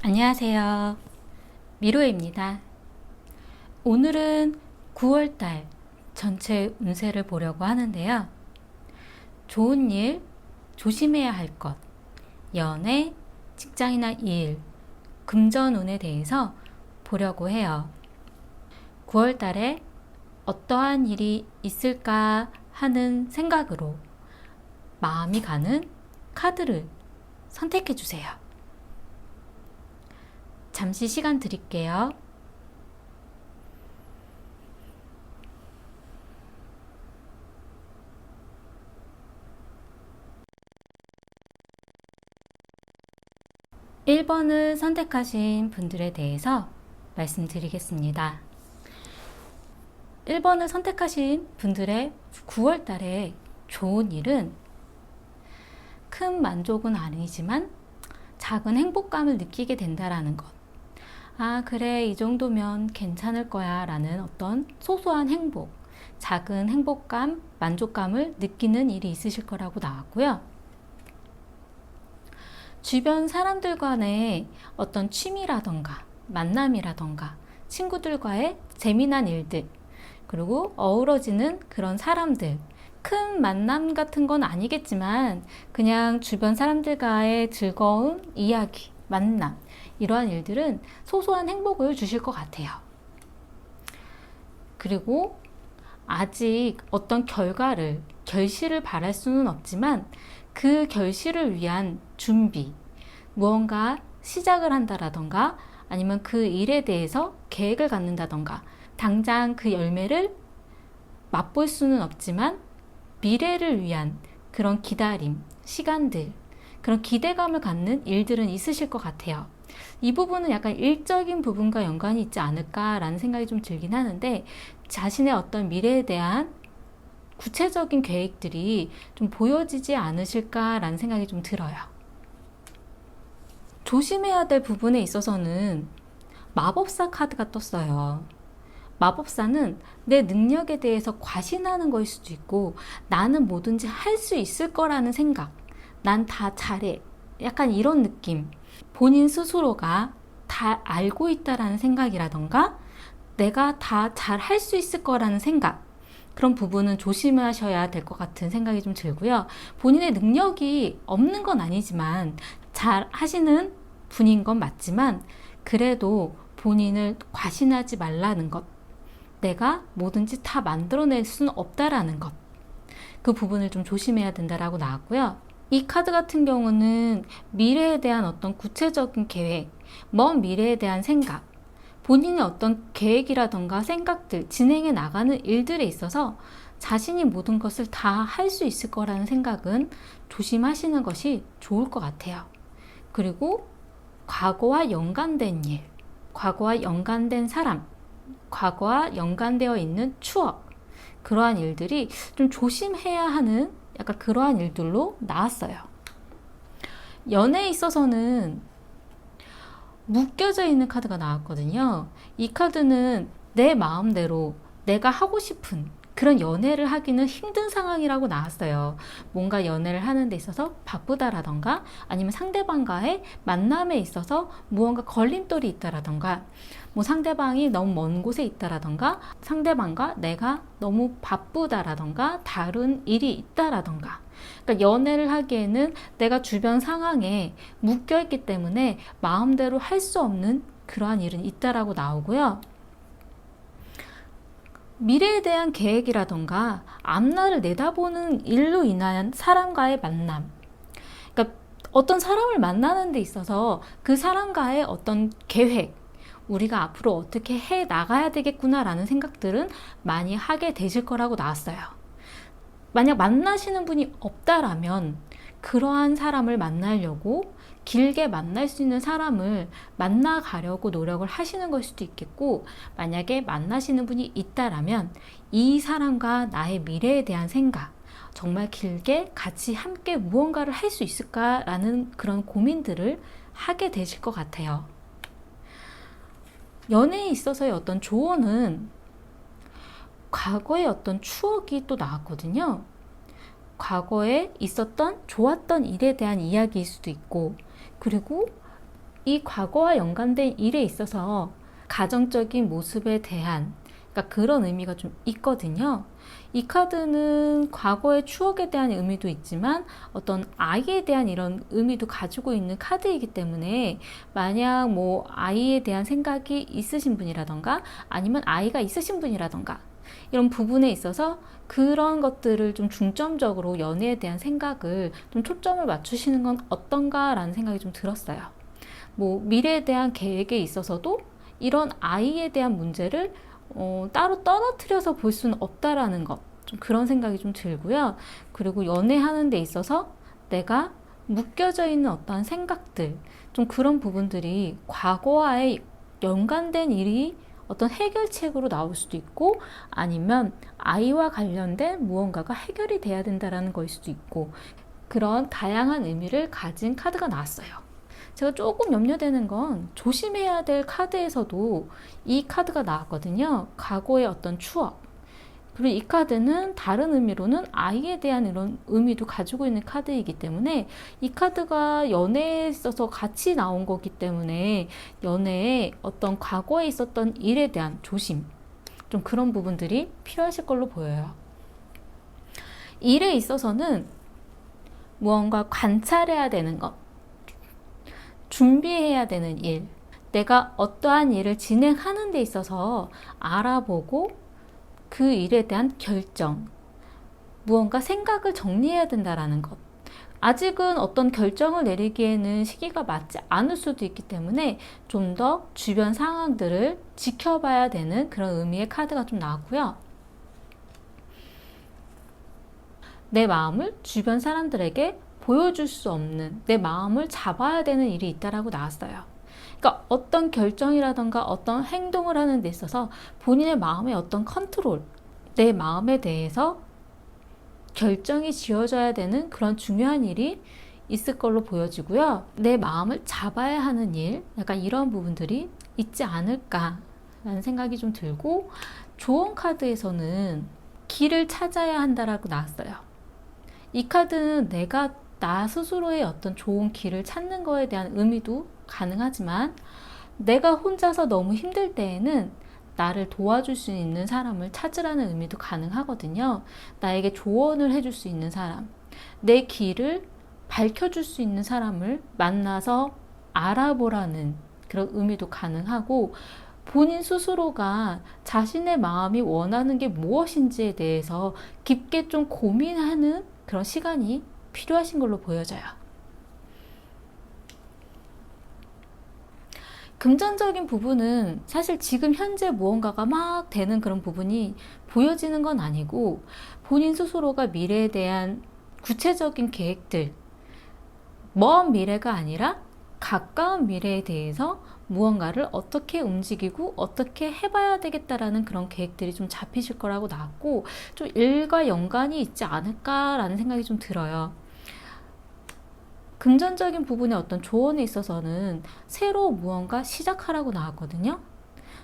안녕하세요. 미로입니다. 오늘은 9월달 전체 운세를 보려고 하는데요. 좋은 일, 조심해야 할 것, 연애, 직장이나 일, 금전운에 대해서 보려고 해요. 9월달에 어떠한 일이 있을까 하는 생각으로 마음이 가는 카드를 선택해 주세요. 잠시 시간 드릴게요. (1번을) 선택하신 분들에 대해서 말씀드리겠습니다. 1번을 선택하신 분들의 9월 달에 좋은 일은 큰 만족은 아니지만 작은 행복감을 느끼게 된다라는 것. 아, 그래, 이 정도면 괜찮을 거야 라는 어떤 소소한 행복, 작은 행복감, 만족감을 느끼는 일이 있으실 거라고 나왔고요. 주변 사람들 간의 어떤 취미라던가 만남이라던가 친구들과의 재미난 일들, 그리고 어우러지는 그런 사람들, 큰 만남 같은 건 아니겠지만 그냥 주변 사람들과의 즐거운 이야기, 만남, 이러한 일들은 소소한 행복을 주실 것 같아요. 그리고 아직 어떤 결실을 바랄 수는 없지만 그 결실을 위한 준비, 무언가 시작을 한다라던가 아니면 그 일에 대해서 계획을 갖는다던가, 당장 그 열매를 맛볼 수는 없지만 미래를 위한 그런 기다림, 시간들, 그런 기대감을 갖는 일들은 있으실 것 같아요. 이 부분은 약간 일적인 부분과 연관이 있지 않을까라는 생각이 좀 들긴 하는데, 자신의 어떤 미래에 대한 구체적인 계획들이 좀 보여지지 않으실까라는 생각이 좀 들어요. 조심해야 될 부분에 있어서는 마법사 카드가 떴어요. 마법사는 내 능력에 대해서 과신하는 것일 수도 있고, 나는 뭐든지 할 수 있을 거라는 생각, 난 다 잘해, 약간 이런 느낌, 본인 스스로가 다 알고 있다라는 생각이라던가 내가 다 잘 할 수 있을 거라는 생각, 그런 부분은 조심하셔야 될 것 같은 생각이 좀 들고요. 본인의 능력이 없는 건 아니지만 잘 하시는 분인 건 맞지만 그래도 본인을 과신하지 말라는 것, 내가 뭐든지 다 만들어낼 수는 없다라는 것, 그 부분을 좀 조심해야 된다라고 나왔고요. 이 카드 같은 경우는 미래에 대한 어떤 구체적인 계획, 먼 미래에 대한 생각, 본인의 어떤 계획이라던가 생각들, 진행해 나가는 일들에 있어서 자신이 모든 것을 다 할 수 있을 거라는 생각은 조심하시는 것이 좋을 것 같아요. 그리고 과거와 연관된 일, 과거와 연관된 사람, 과거와 연관되어 있는 추억, 그러한 일들이 좀 조심해야 하는 약간 그러한 일들로 나왔어요. 연애에 있어서는 묶여져 있는 카드가 나왔거든요. 이 카드는 내 마음대로 내가 하고 싶은 그런 연애를 하기는 힘든 상황이라고 나왔어요. 뭔가 연애를 하는 데 있어서 바쁘다라던가 아니면 상대방과의 만남에 있어서 무언가 걸림돌이 있다라던가, 뭐 상대방이 너무 먼 곳에 있다라던가 상대방과 내가 너무 바쁘다라던가 다른 일이 있다라던가, 그러니까 연애를 하기에는 내가 주변 상황에 묶여있기 때문에 마음대로 할 수 없는 그러한 일은 있다라고 나오고요. 미래에 대한 계획이라던가 앞날을 내다보는 일로 인한 사람과의 만남, 그러니까 어떤 사람을 만나는 데 있어서 그 사람과의 어떤 계획, 우리가 앞으로 어떻게 해 나가야 되겠구나 라는 생각들은 많이 하게 되실 거라고 나왔어요. 만약 만나시는 분이 없다라면 그러한 사람을 만나려고, 길게 만날 수 있는 사람을 만나가려고 노력을 하시는 걸 수도 있겠고, 만약에 만나시는 분이 있다라면 이 사람과 나의 미래에 대한 생각, 정말 길게 같이 함께 무언가를 할 수 있을까라는 그런 고민들을 하게 되실 것 같아요. 연애에 있어서의 어떤 조언은 과거의 어떤 추억이 또 나왔거든요. 과거에 있었던 좋았던 일에 대한 이야기일 수도 있고, 그리고 이 과거와 연관된 일에 있어서 가정적인 모습에 대한, 그러니까 그런 의미가 좀 있거든요. 이 카드는 과거의 추억에 대한 의미도 있지만 어떤 아이에 대한 이런 의미도 가지고 있는 카드이기 때문에, 만약 뭐 아이에 대한 생각이 있으신 분이라던가 아니면 아이가 있으신 분이라던가 이런 부분에 있어서 그런 것들을 좀 중점적으로 연애에 대한 생각을 좀 초점을 맞추시는 건 어떤가라는 생각이 좀 들었어요. 뭐 미래에 대한 계획에 있어서도 이런 아이에 대한 문제를 따로 떨어뜨려서 볼 수는 없다라는 것, 좀 그런 생각이 좀 들고요. 그리고 연애하는 데 있어서 내가 묶여져 있는 어떠한 생각들, 좀 그런 부분들이 과거와의 연관된 일이 어떤 해결책으로 나올 수도 있고, 아니면 아이와 관련된 무언가가 해결이 돼야 된다는 것일 수도 있고, 그런 다양한 의미를 가진 카드가 나왔어요. 제가 조금 염려되는 건 조심해야 될 카드에서도 이 카드가 나왔거든요. 과거의 어떤 추억. 그리고 이 카드는 다른 의미로는 아이에 대한 이런 의미도 가지고 있는 카드이기 때문에, 이 카드가 연애에 있어서 같이 나온 거기 때문에 연애에 어떤 과거에 있었던 일에 대한 조심, 좀 그런 부분들이 필요하실 걸로 보여요. 일에 있어서는 무언가 관찰해야 되는 것, 준비해야 되는 일, 내가 어떠한 일을 진행하는 데 있어서 알아보고 그 일에 대한 결정, 무언가 생각을 정리해야 된다라는 것. 아직은 어떤 결정을 내리기에는 시기가 맞지 않을 수도 있기 때문에 좀 더 주변 상황들을 지켜봐야 되는 그런 의미의 카드가 좀 나왔고요. 내 마음을 주변 사람들에게 보여줄 수 없는, 내 마음을 잡아야 되는 일이 있다라고 나왔어요. 그러니까 어떤 결정이라던가 어떤 행동을 하는 데 있어서 본인의 마음의 어떤 컨트롤, 내 마음에 대해서 결정이 지어져야 되는 그런 중요한 일이 있을 걸로 보여지고요. 내 마음을 잡아야 하는 일, 약간 이런 부분들이 있지 않을까라는 생각이 좀 들고, 조언 카드에서는 길을 찾아야 한다라고 나왔어요. 이 카드는 내가 나 스스로의 어떤 좋은 길을 찾는 거에 대한 의미도 가능하지만, 내가 혼자서 너무 힘들 때에는 나를 도와줄 수 있는 사람을 찾으라는 의미도 가능하거든요. 나에게 조언을 해줄 수 있는 사람, 내 길을 밝혀줄 수 있는 사람을 만나서 알아보라는 그런 의미도 가능하고, 본인 스스로가 자신의 마음이 원하는 게 무엇인지에 대해서 깊게 좀 고민하는 그런 시간이 필요하신 걸로 보여져요. 금전적인 부분은 사실 지금 현재 무언가가 막 되는 그런 부분이 보여지는 건 아니고, 본인 스스로가 미래에 대한 구체적인 계획들, 먼 미래가 아니라 가까운 미래에 대해서 무언가를 어떻게 움직이고 어떻게 해봐야 되겠다라는 그런 계획들이 좀 잡히실 거라고 나왔고, 좀 일과 연관이 있지 않을까라는 생각이 좀 들어요. 금전적인 부분의 어떤 조언에 있어서는 새로 무언가 시작하라고 나왔거든요.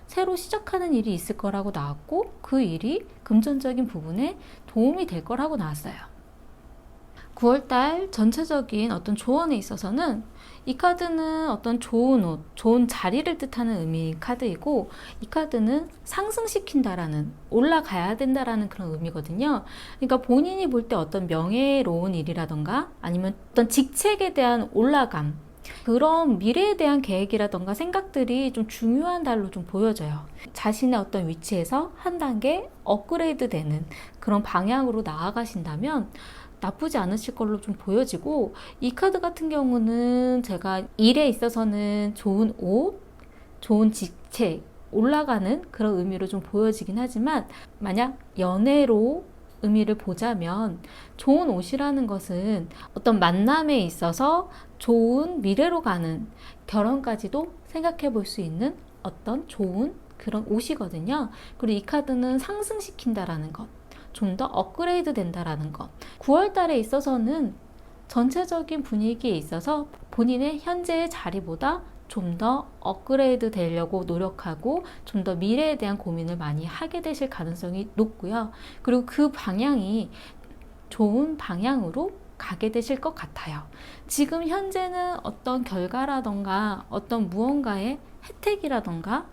새로 시작하는 일이 있을 거라고 나왔고, 그 일이 금전적인 부분에 도움이 될 거라고 나왔어요. 9월달 전체적인 어떤 조언에 있어서는 이 카드는 어떤 좋은 옷, 좋은 자리를 뜻하는 의미의 카드이고, 이 카드는 상승시킨다라는, 올라가야 된다라는 그런 의미거든요. 그러니까 본인이 볼 때 어떤 명예로운 일이라던가 아니면 어떤 직책에 대한 올라감, 그런 미래에 대한 계획이라던가 생각들이 좀 중요한 달로 좀 보여져요. 자신의 어떤 위치에서 한 단계 업그레이드 되는 그런 방향으로 나아가신다면 나쁘지 않으실 걸로 좀 보여지고, 이 카드 같은 경우는 제가 일에 있어서는 좋은 옷, 좋은 직책, 올라가는 그런 의미로 좀 보여지긴 하지만, 만약 연애로 의미를 보자면 좋은 옷이라는 것은 어떤 만남에 있어서 좋은 미래로 가는, 결혼까지도 생각해 볼 수 있는 어떤 좋은 그런 옷이거든요. 그리고 이 카드는 상승시킨다라는 것, 좀 더 업그레이드 된다라는 것. 9월 달에 있어서는 전체적인 분위기에 있어서 본인의 현재의 자리보다 좀 더 업그레이드 되려고 노력하고 좀 더 미래에 대한 고민을 많이 하게 되실 가능성이 높고요. 그리고 그 방향이 좋은 방향으로 가게 되실 것 같아요. 지금 현재는 어떤 결과라던가 어떤 무언가의 혜택이라던가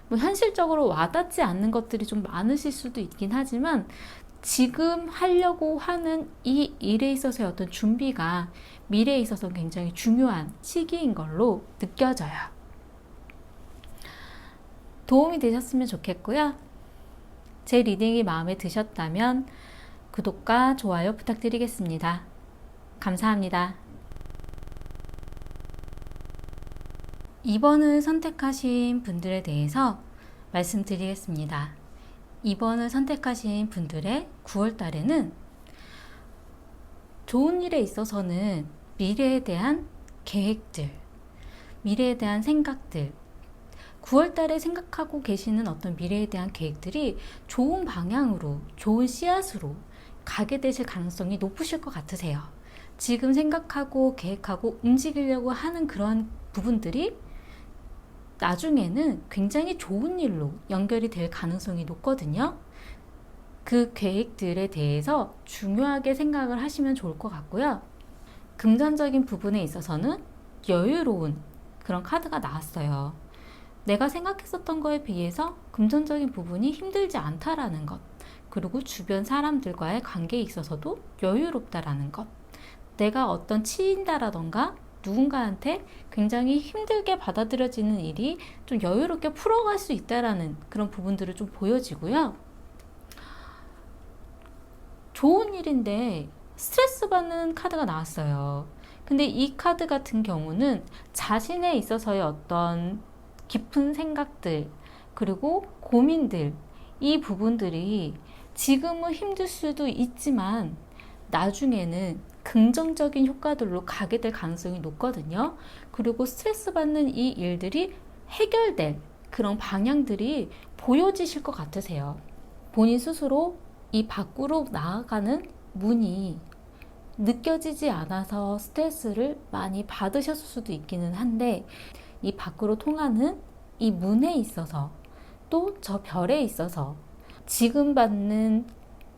뭐 현실적으로 와닿지 않는 것들이 좀 많으실 수도 있긴 하지만 지금 하려고 하는 이 일에 있어서의 어떤 준비가 미래에 있어서 굉장히 중요한 시기인 걸로 느껴져요. 도움이 되셨으면 좋겠고요. 제 리딩이 마음에 드셨다면 구독과 좋아요 부탁드리겠습니다. 감사합니다. 2번을 선택하신 분들에 대해서 말씀드리겠습니다. 2번을 선택하신 분들의 9월 달에는 좋은 일에 있어서는 미래에 대한 계획들, 미래에 대한 생각들, 9월 달에 생각하고 계시는 어떤 미래에 대한 계획들이 좋은 방향으로, 좋은 씨앗으로 가게 되실 가능성이 높으실 것 같으세요. 지금 생각하고 계획하고 움직이려고 하는 그런 부분들이 나중에는 굉장히 좋은 일로 연결이 될 가능성이 높거든요. 그 계획들에 대해서 중요하게 생각을 하시면 좋을 것 같고요. 금전적인 부분에 있어서는 여유로운 그런 카드가 나왔어요. 내가 생각했었던 거에 비해서 금전적인 부분이 힘들지 않다라는 것, 그리고 주변 사람들과의 관계에 있어서도 여유롭다라는 것, 내가 어떤 치인다라던가 누군가한테 굉장히 힘들게 받아들여지는 일이 좀 여유롭게 풀어갈 수 있다라는 그런 부분들을 좀 보여지고요. 좋은 일인데 스트레스 받는 카드가 나왔어요. 근데 이 카드 같은 경우는 자신에 있어서의 어떤 깊은 생각들, 그리고 고민들, 이 부분들이 지금은 힘들 수도 있지만 나중에는 긍정적인 효과들로 가게 될 가능성이 높거든요. 그리고 스트레스 받는 이 일들이 해결될 그런 방향들이 보여지실 것 같으세요. 본인 스스로 이 밖으로 나아가는 문이 느껴지지 않아서 스트레스를 많이 받으셨을 수도 있기는 한데, 이 밖으로 통하는 이 문에 있어서 또 저 별에 있어서 지금 받는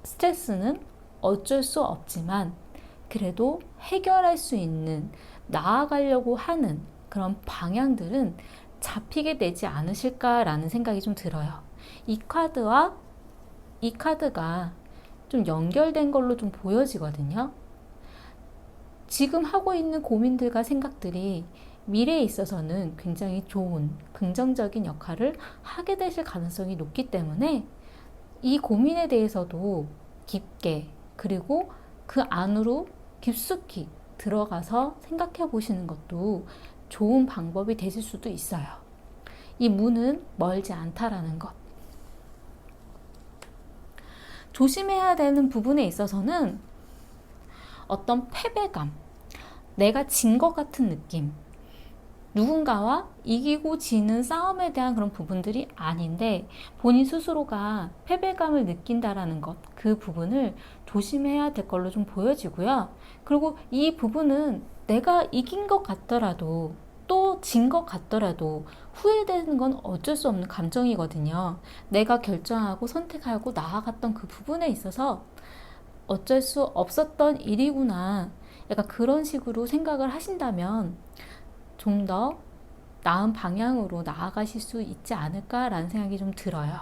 스트레스는 어쩔 수 없지만 그래도 해결할 수 있는, 나아가려고 하는 그런 방향들은 잡히게 되지 않으실까라는 생각이 좀 들어요. 이 카드와 이 카드가 좀 연결된 걸로 좀 보여지거든요. 지금 하고 있는 고민들과 생각들이 미래에 있어서는 굉장히 좋은 긍정적인 역할을 하게 되실 가능성이 높기 때문에 이 고민에 대해서도 깊게, 그리고 그 안으로 깊숙이 들어가서 생각해 보시는 것도 좋은 방법이 되실 수도 있어요. 이 문은 멀지 않다라는 것. 조심해야 되는 부분에 있어서는 어떤 패배감, 내가 진 것 같은 느낌, 누군가와 이기고 지는 싸움에 대한 그런 부분들이 아닌데 본인 스스로가 패배감을 느낀다라는 것, 그 부분을 조심해야 될 걸로 좀 보여지고요. 그리고 이 부분은 내가 이긴 것 같더라도 또 진 것 같더라도 후회되는 건 어쩔 수 없는 감정이거든요. 내가 결정하고 선택하고 나아갔던 그 부분에 있어서 어쩔 수 없었던 일이구나, 약간 그런 식으로 생각을 하신다면 좀 더 나은 방향으로 나아가실 수 있지 않을까라는 생각이 좀 들어요.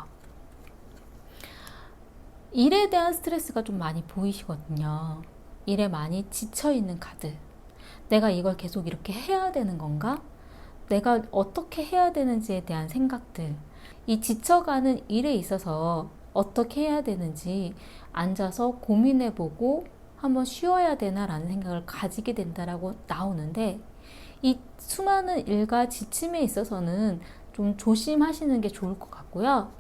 일에 대한 스트레스가 좀 많이 보이시거든요. 일에 많이 지쳐있는 카드. 내가 이걸 계속 이렇게 해야 되는 건가? 내가 어떻게 해야 되는지에 대한 생각들. 이 지쳐가는 일에 있어서 어떻게 해야 되는지 앉아서 고민해보고 한번 쉬어야 되나라는 생각을 가지게 된다라고 나오는데, 이 수많은 일과 지침에 있어서는 좀 조심하시는 게 좋을 것 같고요.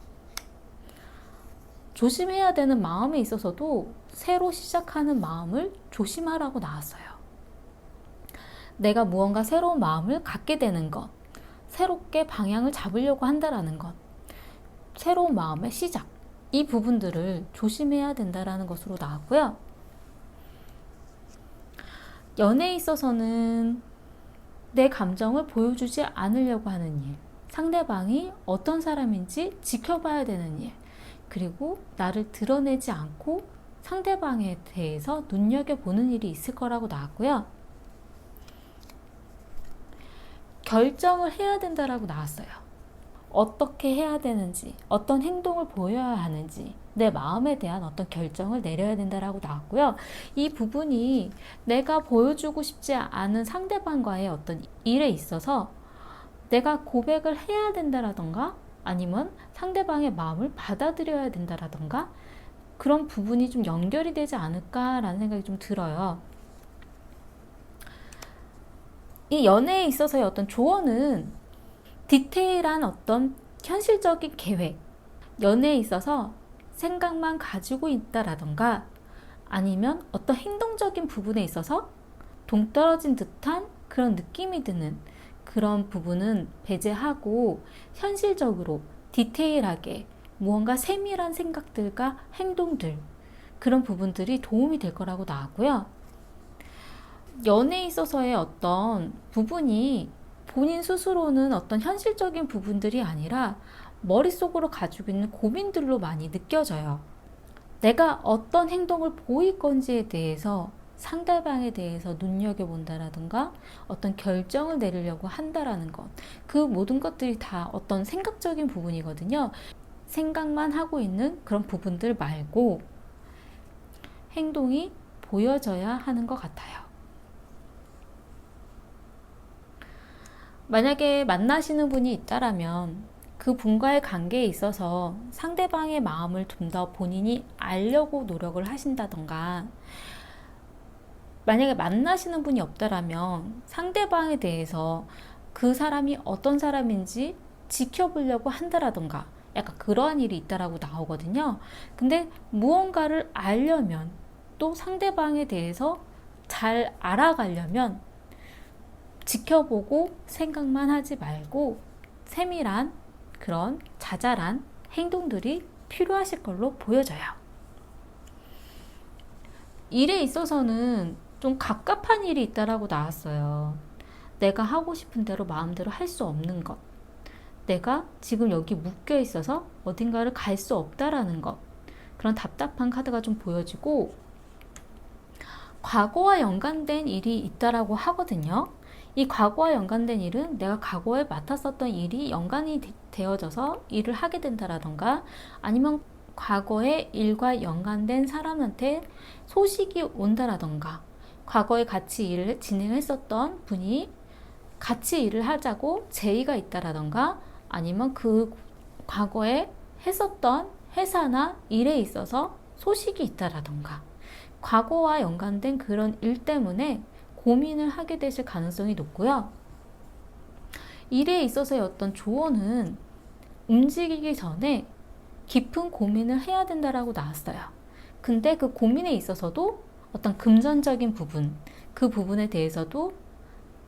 조심해야 되는 마음에 있어서도 새로 시작하는 마음을 조심하라고 나왔어요. 내가 무언가 새로운 마음을 갖게 되는 것, 새롭게 방향을 잡으려고 한다라는 것, 새로운 마음의 시작, 이 부분들을 조심해야 된다라는 것으로 나왔고요. 연애에 있어서는 내 감정을 보여주지 않으려고 하는 일, 상대방이 어떤 사람인지 지켜봐야 되는 일, 그리고 나를 드러내지 않고 상대방에 대해서 눈여겨보는 일이 있을 거라고 나왔고요. 결정을 해야 된다라고 나왔어요. 어떻게 해야 되는지, 어떤 행동을 보여야 하는지, 내 마음에 대한 어떤 결정을 내려야 된다라고 나왔고요. 이 부분이 내가 보여주고 싶지 않은 상대방과의 어떤 일에 있어서 내가 고백을 해야 된다라던가 아니면 상대방의 마음을 받아들여야 된다라던가 그런 부분이 좀 연결이 되지 않을까라는 생각이 좀 들어요. 이 연애에 있어서의 어떤 조언은 디테일한 어떤 현실적인 계획, 연애에 있어서 생각만 가지고 있다라던가 아니면 어떤 행동적인 부분에 있어서 동떨어진 듯한 그런 느낌이 드는 그런 부분은 배제하고 현실적으로 디테일하게 무언가 세밀한 생각들과 행동들 그런 부분들이 도움이 될 거라고 나왔고요. 연애에 있어서의 어떤 부분이 본인 스스로는 어떤 현실적인 부분들이 아니라 머릿속으로 가지고 있는 고민들로 많이 느껴져요. 내가 어떤 행동을 보일 건지에 대해서 상대방에 대해서 눈여겨본다라든가 어떤 결정을 내리려고 한다라는 것, 그 모든 것들이 다 어떤 생각적인 부분이거든요. 생각만 하고 있는 그런 부분들 말고 행동이 보여져야 하는 것 같아요. 만약에 만나시는 분이 있다라면 그 분과의 관계에 있어서 상대방의 마음을 좀 더 본인이 알려고 노력을 하신다던가 만약에 만나시는 분이 없다라면 상대방에 대해서 그 사람이 어떤 사람인지 지켜보려고 한다라던가 약간 그러한 일이 있다라고 나오거든요. 근데 무언가를 알려면 또 상대방에 대해서 잘 알아가려면 지켜보고 생각만 하지 말고 세밀한 그런 자잘한 행동들이 필요하실 걸로 보여져요. 일에 있어서는 좀 갑갑한 일이 있다라고 나왔어요. 내가 하고 싶은 대로 마음대로 할 수 없는 것. 내가 지금 여기 묶여 있어서 어딘가를 갈 수 없다라는 것. 그런 답답한 카드가 좀 보여지고 과거와 연관된 일이 있다라고 하거든요. 이 과거와 연관된 일은 내가 과거에 맡았었던 일이 연관이 되어져서 일을 하게 된다라던가 아니면 과거의 일과 연관된 사람한테 소식이 온다라던가 과거에 같이 일을 진행했었던 분이 같이 일을 하자고 제의가 있다라던가 아니면 그 과거에 했었던 회사나 일에 있어서 소식이 있다라던가 과거와 연관된 그런 일 때문에 고민을 하게 되실 가능성이 높고요. 일에 있어서의 어떤 조언은 움직이기 전에 깊은 고민을 해야 된다라고 나왔어요. 근데 그 고민에 있어서도 어떤 금전적인 부분, 그 부분에 대해서도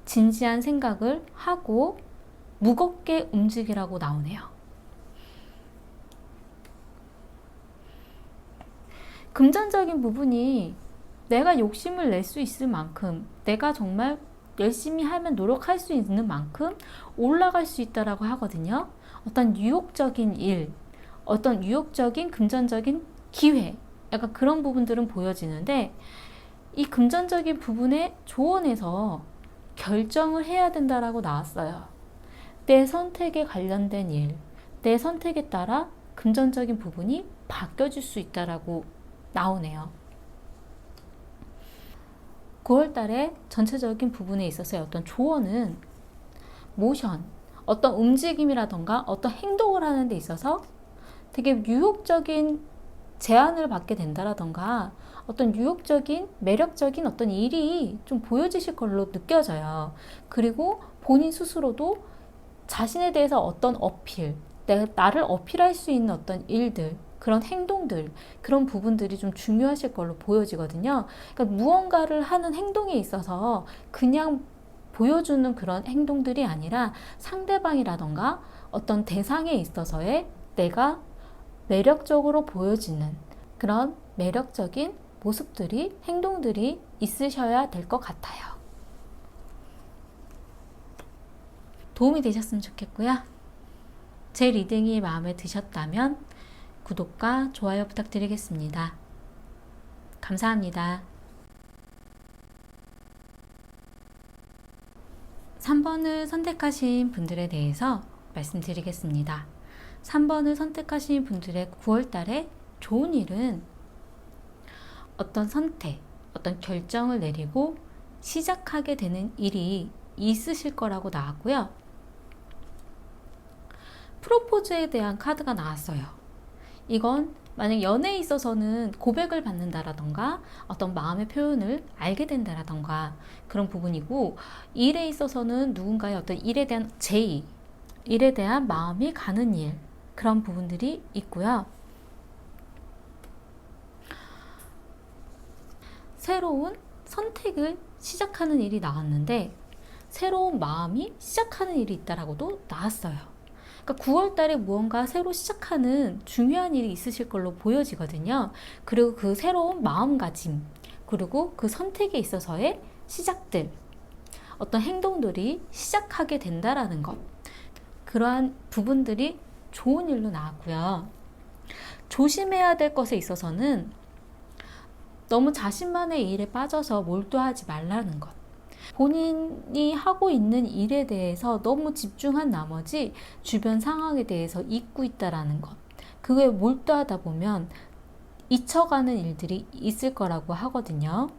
진지한 생각을 하고 무겁게 움직이라고 나오네요. 금전적인 부분이 내가 욕심을 낼 수 있을 만큼 내가 정말 열심히 하면 노력할 수 있는 만큼 올라갈 수 있다라고 하거든요. 어떤 유혹적인 일, 어떤 유혹적인 금전적인 기회, 약간 그런 부분들은 보여지는데 이 금전적인 부분의 조언에서 결정을 해야 된다라고 나왔어요. 내 선택에 관련된 일, 내 선택에 따라 금전적인 부분이 바뀌어질 수 있다라고 나오네요. 9월 달에 전체적인 부분에 있어서의 어떤 조언은 모션, 어떤 움직임이라던가 어떤 행동을 하는 데 있어서 되게 유혹적인 제안을 받게 된다라던가 어떤 유혹적인 매력적인 어떤 일이 좀 보여지실 걸로 느껴져요. 그리고 본인 스스로도 자신에 대해서 어떤 어필, 나를 어필할 수 있는 어떤 일들, 그런 행동들, 그런 부분들이 좀 중요하실 걸로 보여지거든요. 그러니까 무언가를 하는 행동에 있어서 그냥 보여주는 그런 행동들이 아니라 상대방이라던가 어떤 대상에 있어서의 내가 매력적으로 보여지는 그런 매력적인 모습들이, 행동들이 있으셔야 될 것 같아요. 도움이 되셨으면 좋겠고요. 제 리딩이 마음에 드셨다면 구독과 좋아요 부탁드리겠습니다. 감사합니다. 3번을 선택하신 분들에 대해서 말씀드리겠습니다. 3번을 선택하신 분들의 9월달에 좋은 일은 어떤 선택, 어떤 결정을 내리고 시작하게 되는 일이 있으실 거라고 나왔고요. 프로포즈에 대한 카드가 나왔어요. 이건 만약 연애에 있어서는 고백을 받는다라던가 어떤 마음의 표현을 알게 된다라던가 그런 부분이고, 일에 있어서는 누군가의 어떤 일에 대한 제의, 일에 대한 마음이 가는 일, 그런 부분들이 있고요. 새로운 선택을 시작하는 일이 나왔는데 새로운 마음이 시작하는 일이 있다라고도 나왔어요. 그러니까 9월 달에 무언가 새로 시작하는 중요한 일이 있으실 걸로 보여지거든요. 그리고 그 새로운 마음가짐, 그리고 그 선택에 있어서의 시작들, 어떤 행동들이 시작하게 된다라는 것, 그러한 부분들이 좋은 일로 나왔고요. 조심해야 될 것에 있어서는 너무 자신만의 일에 빠져서 몰두하지 말라는 것. 본인이 하고 있는 일에 대해서 너무 집중한 나머지 주변 상황에 대해서 잊고 있다라는 것. 그거에 몰두하다 보면 잊혀가는 일들이 있을 거라고 하거든요.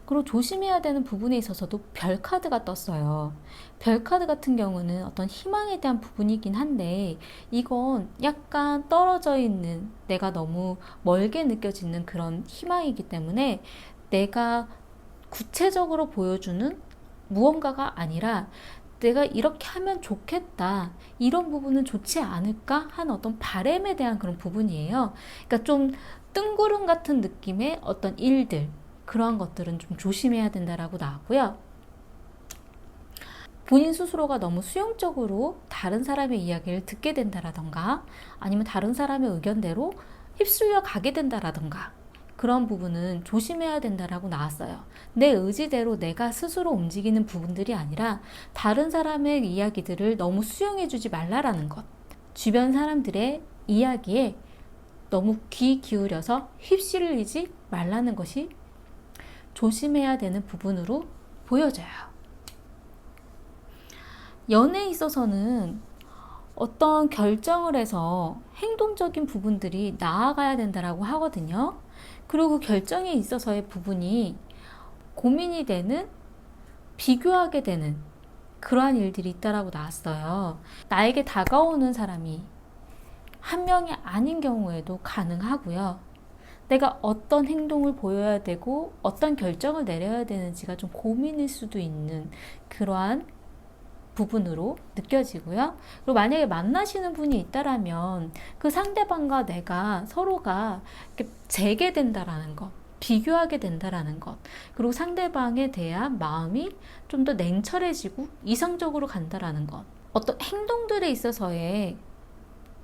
그리고 조심해야 되는 부분에 있어서도 별 카드가 떴어요. 별 카드 같은 경우는 어떤 희망에 대한 부분이긴 한데 이건 약간 떨어져 있는, 내가 너무 멀게 느껴지는 그런 희망이기 때문에 내가 구체적으로 보여주는 무언가가 아니라 내가 이렇게 하면 좋겠다, 이런 부분은 좋지 않을까 하는 어떤 바람에 대한 그런 부분이에요. 그러니까 좀 뜬구름 같은 느낌의 어떤 일들, 그러한 것들은 좀 조심해야 된다라고 나왔고요. 본인 스스로가 너무 수용적으로 다른 사람의 이야기를 듣게 된다라던가 아니면 다른 사람의 의견대로 휩쓸려 가게 된다라던가 그런 부분은 조심해야 된다라고 나왔어요. 내 의지대로 내가 스스로 움직이는 부분들이 아니라 다른 사람의 이야기들을 너무 수용해주지 말라라는 것. 주변 사람들의 이야기에 너무 귀 기울여서 휩쓸리지 말라는 것이 조심해야 되는 부분으로 보여져요. 연애에 있어서는 어떤 결정을 해서 행동적인 부분들이 나아가야 된다라고 하거든요. 그리고 그 결정에 있어서의 부분이 고민이 되는, 비교하게 되는 그러한 일들이 있다라고 나왔어요. 나에게 다가오는 사람이 한 명이 아닌 경우에도 가능하고요. 내가 어떤 행동을 보여야 되고 어떤 결정을 내려야 되는지가 좀 고민일 수도 있는 그러한 부분으로 느껴지고요. 그리고 만약에 만나시는 분이 있다라면 그 상대방과 내가 서로가 이렇게 재게 된다라는 것, 비교하게 된다라는 것, 그리고 상대방에 대한 마음이 좀 더 냉철해지고 이성적으로 간다라는 것, 어떤 행동들에 있어서의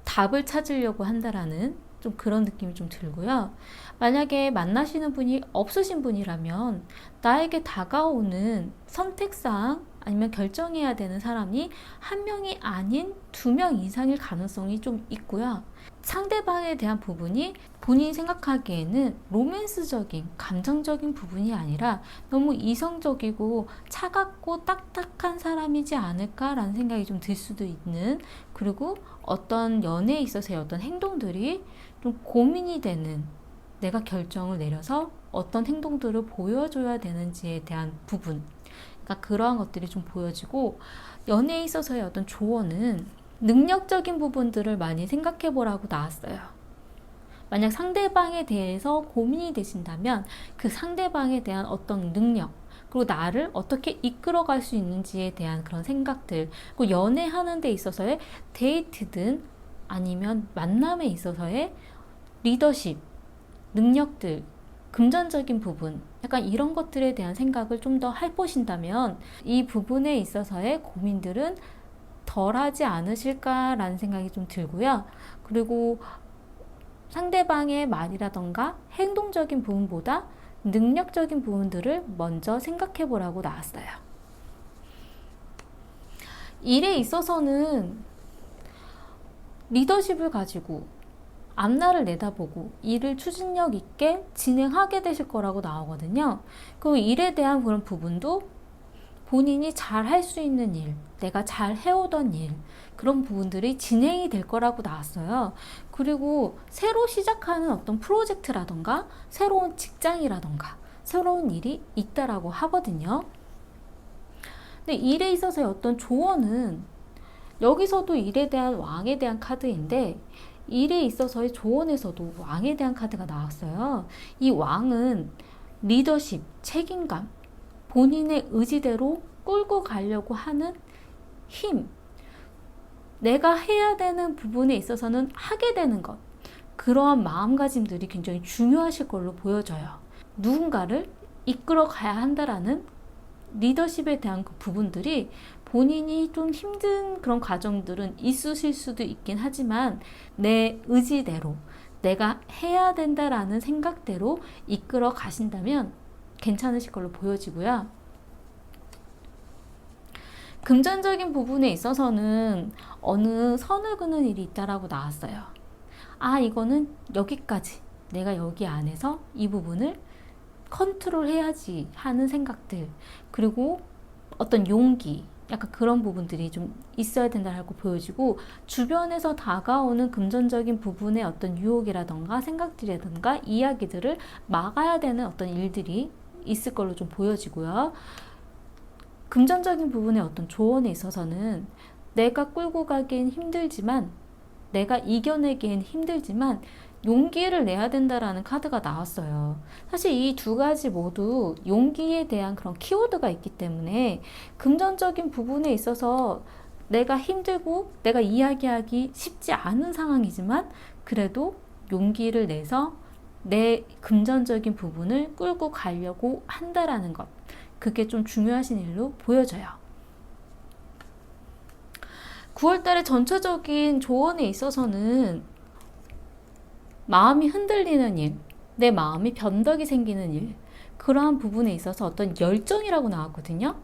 답을 찾으려고 한다라는 좀 그런 느낌이 좀 들고요. 만약에 만나시는 분이 없으신 분이라면 나에게 다가오는 선택사항 아니면 결정해야 되는 사람이 한 명이 아닌 2명 이상일 가능성이 좀 있고요. 상대방에 대한 부분이 본인이 생각하기에는 로맨스적인, 감정적인 부분이 아니라 너무 이성적이고 차갑고 딱딱한 사람이지 않을까라는 생각이 좀 들 수도 있는, 그리고 어떤 연애에 있어서의 어떤 행동들이 좀 고민이 되는, 내가 결정을 내려서 어떤 행동들을 보여줘야 되는지에 대한 부분, 그러니까 그러한 것들이 좀 보여지고, 연애에 있어서의 어떤 조언은 능력적인 부분들을 많이 생각해 보라고 나왔어요. 만약 상대방에 대해서 고민이 되신다면 그 상대방에 대한 어떤 능력, 그리고 나를 어떻게 이끌어갈 수 있는지에 대한 그런 생각들, 그리고 연애하는 데 있어서의 데이트든 아니면 만남에 있어서의 리더십, 능력들, 금전적인 부분, 약간 이런 것들에 대한 생각을 좀 더 해보신다면 이 부분에 있어서의 고민들은 덜하지 않으실까라는 생각이 좀 들고요. 그리고 상대방의 말이라던가 행동적인 부분보다 능력적인 부분들을 먼저 생각해 보라고 나왔어요. 일에 있어서는 리더십을 가지고 앞날을 내다보고 일을 추진력 있게 진행하게 되실 거라고 나오거든요. 그 일에 대한 그런 부분도 본인이 잘 할 수 있는 일, 내가 잘 해오던 일, 그런 부분들이 진행이 될 거라고 나왔어요. 그리고 새로 시작하는 어떤 프로젝트라던가 새로운 직장이라던가 새로운 일이 있다라고 하거든요. 근데 일에 있어서의 어떤 조언은 여기서도 일에 대한 왕에 대한 카드인데 일에 있어서의 조언에서도 왕에 대한 카드가 나왔어요. 이 왕은 리더십, 책임감, 본인의 의지대로 끌고 가려고 하는 힘, 내가 해야 되는 부분에 있어서는 하게 되는 것, 그러한 마음가짐들이 굉장히 중요하실 걸로 보여져요. 누군가를 이끌어 가야 한다라는 리더십에 대한 그 부분들이 본인이 좀 힘든 그런 과정들은 있으실 수도 있긴 하지만 내 의지대로 내가 해야 된다라는 생각대로 이끌어 가신다면 괜찮으실 걸로 보여지고요. 금전적인 부분에 있어서는 어느 선을 그는 일이 있다라고 나왔어요. 아, 이거는 여기까지 내가 여기 안에서 이 부분을 컨트롤 해야지 하는 생각들, 그리고 어떤 용기, 약간 그런 부분들이 좀 있어야 된다고 보여지고, 주변에서 다가오는 금전적인 부분의 어떤 유혹이라던가 생각들이라던가 이야기들을 막아야 되는 어떤 일들이 있을 걸로 좀 보여지고요. 금전적인 부분의 어떤 조언에 있어서는 내가 끌고 가기엔 힘들지만, 내가 이겨내기엔 힘들지만 용기를 내야 된다라는 카드가 나왔어요. 사실 이 두 가지 모두 용기에 대한 그런 키워드가 있기 때문에 금전적인 부분에 있어서 내가 힘들고 내가 이야기하기 쉽지 않은 상황이지만 그래도 용기를 내서 내 금전적인 부분을 끌고 가려고 한다라는 것, 그게 좀 중요하신 일로 보여져요. 9월달의 전체적인 조언에 있어서는 마음이 흔들리는 일, 내 마음이 변덕이 생기는 일, 그러한 부분에 있어서 어떤 열정이라고 나왔거든요.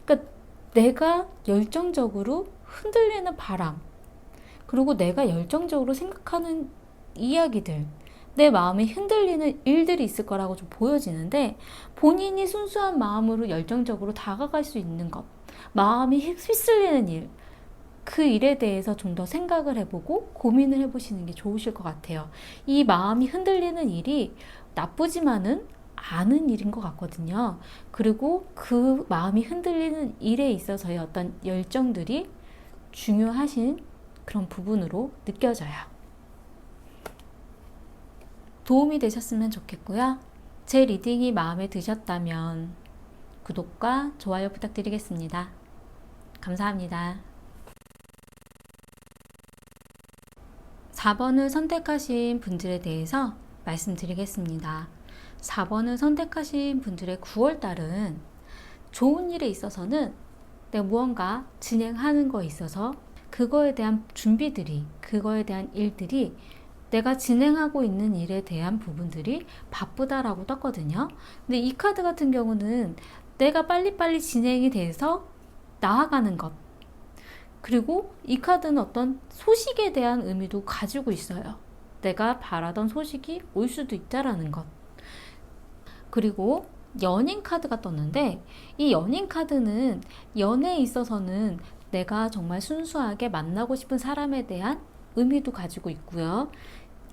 그러니까 내가 열정적으로 흔들리는 바람, 그리고 내가 열정적으로 생각하는 이야기들, 내 마음이 흔들리는 일들이 있을 거라고 좀 보여지는데, 본인이 순수한 마음으로 열정적으로 다가갈 수 있는 것, 마음이 휩쓸리는 일, 그 일에 대해서 좀 더 생각을 해보고 고민을 해보시는 게 좋으실 것 같아요. 이 마음이 흔들리는 일이 나쁘지만은 않은 일인 것 같거든요. 그리고 그 마음이 흔들리는 일에 있어서의 어떤 열정들이 중요하신 그런 부분으로 느껴져요. 도움이 되셨으면 좋겠고요. 제 리딩이 마음에 드셨다면 구독과 좋아요 부탁드리겠습니다. 감사합니다. 4번을 선택하신 분들에 대해서 말씀드리겠습니다. 4번을 선택하신 분들의 9월달은 좋은 일에 있어서는 내가 무언가 진행하는 거에 있어서 그거에 대한 준비들이, 그거에 대한 일들이, 내가 진행하고 있는 일에 대한 부분들이 바쁘다라고 떴거든요. 근데 이 카드 같은 경우는 내가 빨리빨리 진행이 돼서 나아가는 것, 그리고 이 카드는 어떤 소식에 대한 의미도 가지고 있어요. 내가 바라던 소식이 올 수도 있다라는 것. 그리고 연인 카드가 떴는데, 이 연인 카드는 연애에 있어서는 내가 정말 순수하게 만나고 싶은 사람에 대한 의미도 가지고 있고요.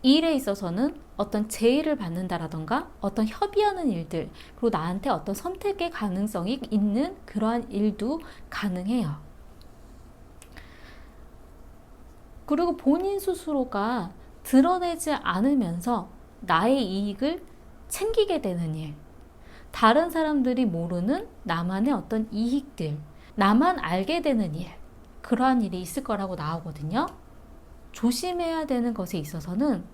일에 있어서는 어떤 제의를 받는다라던가 어떤 협의하는 일들, 그리고 나한테 어떤 선택의 가능성이 있는 그러한 일도 가능해요. 그리고 본인 스스로가 드러내지 않으면서 나의 이익을 챙기게 되는 일, 다른 사람들이 모르는 나만의 어떤 이익들, 나만 알게 되는 일, 그러한 일이 있을 거라고 나오거든요. 조심해야 되는 것에 있어서는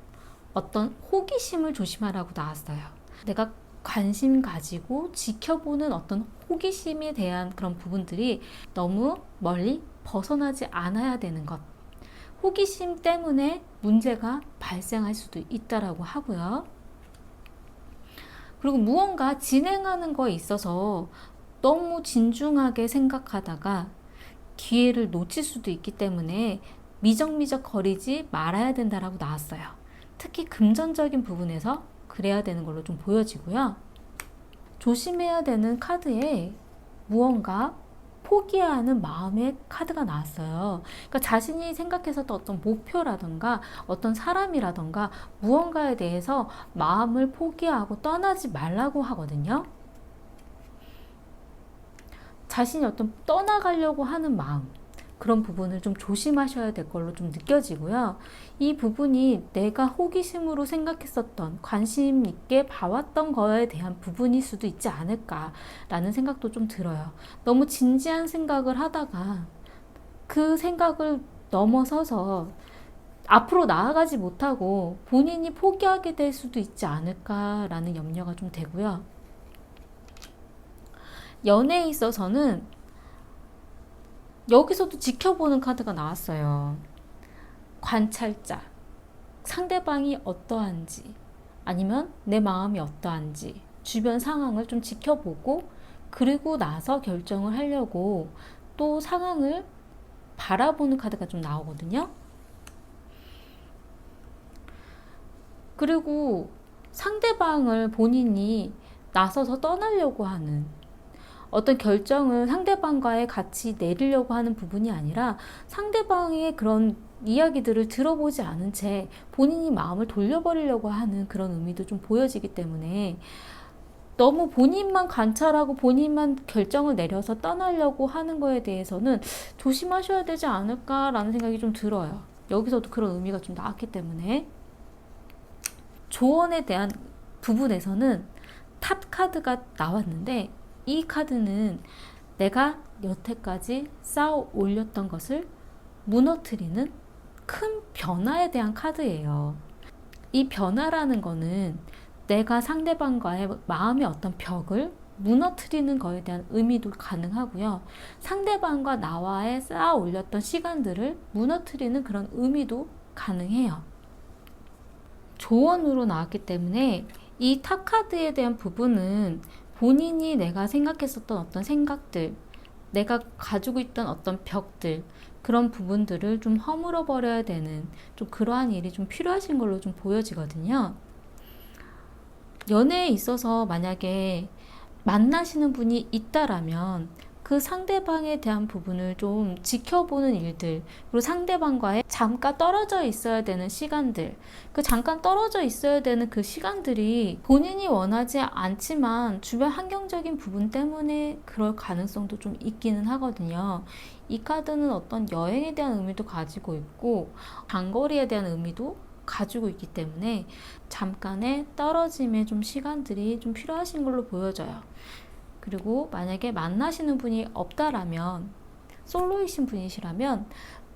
어떤 호기심을 조심하라고 나왔어요. 내가 관심 가지고 지켜보는 어떤 호기심에 대한 그런 부분들이 너무 멀리 벗어나지 않아야 되는 것, 호기심 때문에 문제가 발생할 수도 있다라고 하고요. 그리고 무언가 진행하는 거에 있어서 너무 진중하게 생각하다가 기회를 놓칠 수도 있기 때문에 미적미적 거리지 말아야 된다라고 나왔어요. 특히 금전적인 부분에서 그래야 되는 걸로 좀 보여지고요. 조심해야 되는 카드에 무언가 포기해야 하는 마음의 카드가 나왔어요. 그러니까 자신이 생각했었던 어떤 목표라던가 어떤 사람이라던가 무언가에 대해서 마음을 포기하고 떠나지 말라고 하거든요. 자신이 어떤 떠나가려고 하는 마음, 그런 부분을 좀 조심하셔야 될 걸로 좀 느껴지고요. 이 부분이 내가 호기심으로 생각했었던, 관심 있게 봐왔던 거에 대한 부분일 수도 있지 않을까라는 생각도 좀 들어요. 너무 진지한 생각을 하다가 그 생각을 넘어서서 앞으로 나아가지 못하고 본인이 포기하게 될 수도 있지 않을까라는 염려가 좀 되고요. 연애에 있어서는 여기서도 지켜보는 카드가 나왔어요. 관찰자. 상대방이 어떠한지, 아니면 내 마음이 어떠한지, 주변 상황을 좀 지켜보고, 그리고 나서 결정을 하려고 또 상황을 바라보는 카드가 좀 나오거든요. 그리고 상대방을 본인이 나서서 떠나려고 하는, 어떤 결정을 상대방과의 같이 내리려고 하는 부분이 아니라 상대방의 그런 이야기들을 들어보지 않은 채 본인이 마음을 돌려버리려고 하는 그런 의미도 좀 보여지기 때문에 너무 본인만 관찰하고 본인만 결정을 내려서 떠나려고 하는 거에 대해서는 조심하셔야 되지 않을까라는 생각이 좀 들어요. 여기서도 그런 의미가 좀 나왔기 때문에. 조언에 대한 부분에서는 탑 카드가 나왔는데, 이 카드는 내가 여태까지 쌓아 올렸던 것을 무너뜨리는 큰 변화에 대한 카드예요. 이 변화라는 거는 내가 상대방과의 마음의 어떤 벽을 무너뜨리는 거에 대한 의미도 가능하고요. 상대방과 나와의 쌓아 올렸던 시간들을 무너뜨리는 그런 의미도 가능해요. 조언으로 나왔기 때문에 이 탑 카드에 대한 부분은 본인이 내가 생각했었던 어떤 생각들, 내가 가지고 있던 어떤 벽들, 그런 부분들을 좀 허물어 버려야 되는 좀 그러한 일이 좀 필요하신 걸로 좀 보여지거든요. 연애에 있어서 만약에 만나시는 분이 있다라면 그 상대방에 대한 부분을 좀 지켜보는 일들, 그리고 상대방과의 잠깐 떨어져 있어야 되는 시간들, 그 잠깐 떨어져 있어야 되는 그 시간들이 본인이 원하지 않지만 주변 환경적인 부분 때문에 그럴 가능성도 좀 있기는 하거든요. 이 카드는 어떤 여행에 대한 의미도 가지고 있고 장거리에 대한 의미도 가지고 있기 때문에 잠깐의 떨어짐의 좀 시간들이 좀 필요하신 걸로 보여져요. 그리고 만약에 만나시는 분이 없다라면, 솔로이신 분이시라면